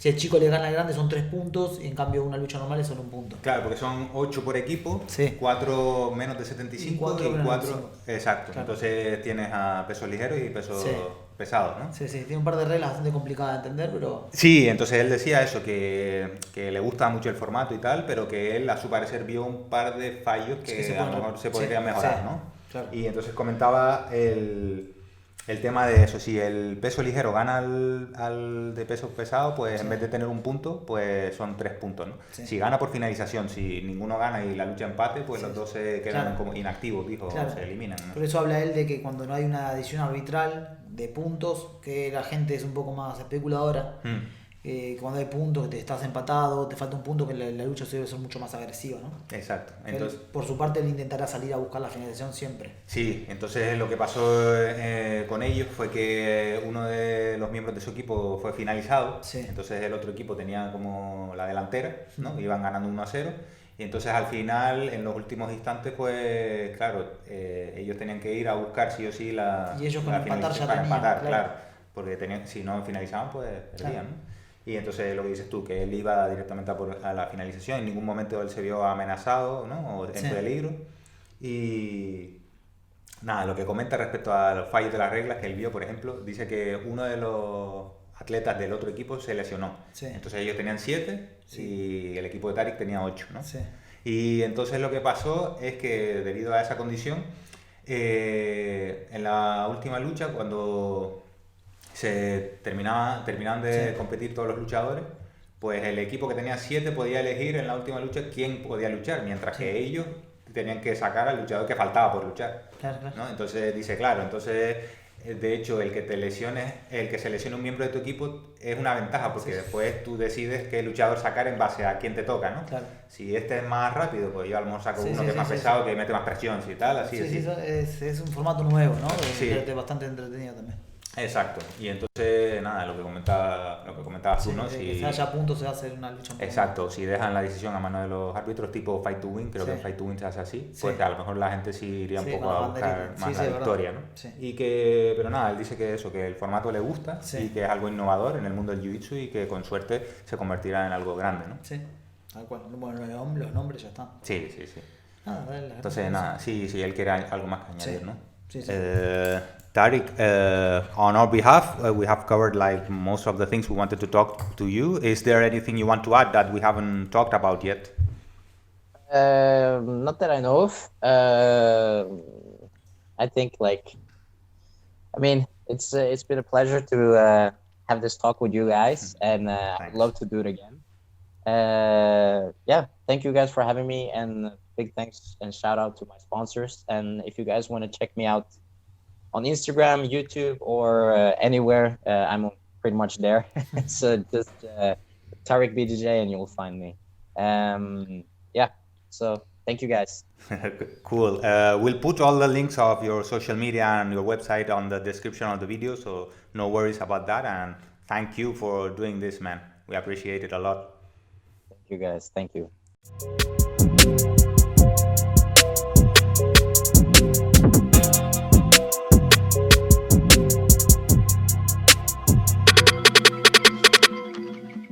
el chico le gana al grande son 3 puntos, y en cambio una lucha normal es solo 1 punto. Claro, porque son 8 por equipo, 4 menos de 75 y 4... Exacto, claro. Entonces tienes a pesos ligeros y pesos pesados, ¿no? Sí, tiene un par de reglas bastante complicadas de entender, pero... Sí, entonces él decía eso, que le gusta mucho el formato y tal, pero que él a su parecer vio un par de fallos que a lo mejor se podrían mejorar, ¿no? Claro. Y entonces comentaba el El tema de eso, si el peso ligero gana al de peso pesado, pues en vez de tener un punto, pues son 3 puntos, ¿no? Sí. Si gana por finalización, si ninguno gana y la lucha empate, pues los dos se quedan como inactivos, se eliminan, ¿no? Por eso habla él de que cuando no hay una decisión arbitral de puntos, que la gente es un poco más especuladora, cuando hay puntos, que te estás empatado, te falta un punto, que la lucha debe ser mucho más agresiva, ¿no? Exacto. Entonces, por su parte, él intentará salir a buscar la finalización siempre. Sí, entonces lo que pasó con ellos fue que uno de los miembros de su equipo fue finalizado, entonces el otro equipo tenía como la delantera, ¿no? Iban ganando 1-0, y entonces al final, en los últimos instantes, pues claro, ellos tenían que ir a buscar sí o sí la y ellos con la empatar ya para tenían, empatar, claro, porque si no finalizaban, pues perdían, ¿no? Y entonces lo que dices tú, que él iba directamente a la finalización, en ningún momento él se vio amenazado, ¿no? O en peligro. Y nada, lo que comenta respecto a los fallos de las reglas que él vio, por ejemplo, dice que uno de los atletas del otro equipo se lesionó. Entonces ellos tenían 7 y el equipo de Tarik tenía 8, ¿no? Y entonces lo que pasó es que debido a esa condición, en la última lucha, cuando se terminaban de competir todos los luchadores, pues el equipo que tenía 7 podía elegir en la última lucha quién podía luchar, mientras que ellos tenían que sacar al luchador que faltaba por luchar, ¿no? Entonces dice, claro, entonces de hecho el que se lesione un miembro de tu equipo es una ventaja, porque después tú decides qué luchador sacar en base a quién te toca, ¿no? Si este es más rápido, pues yo a lo mejor saco uno que es más pesado, que mete más presión, y tal, así. Es un formato nuevo, ¿no? Es bastante entretenido también. Exacto, y entonces nada, lo que comentabas tú, ¿no? Que se haya puntos se hace una lucha. Exacto, si dejan la decisión a mano de los árbitros tipo Fight to Win, creo que en Fight to Win se hace así, pues a lo mejor la gente sí iría un poco a buscar más la victoria, ¿no? Pero nada, él dice que que el formato le gusta y que es algo innovador en el mundo del jiu-jitsu y que con suerte se convertirá en algo grande, ¿no? Sí, tal cual. Bueno, los nombres ya están. Sí. Nada, entonces nada, sí, él quiere algo más que añadir, ¿no? Sí. Tarik, on our behalf, we have covered like most of the things we wanted to talk to you. Is there anything you want to add that we haven't talked about yet? Not that I know of. I think it's been a pleasure to have this talk with you guys, and I'd love to do it again. Thank you guys for having me, and big thanks and shout out to my sponsors. And if you guys want to check me out on Instagram, YouTube, or anywhere, I'm pretty much there. So just Tarik Bjj and you'll find me. So thank you guys. Cool. We'll put all the links of your social media and your website on the description of the video, so no worries about that. And thank you for doing this, man. We appreciate it a lot. Thank you guys. Thank you.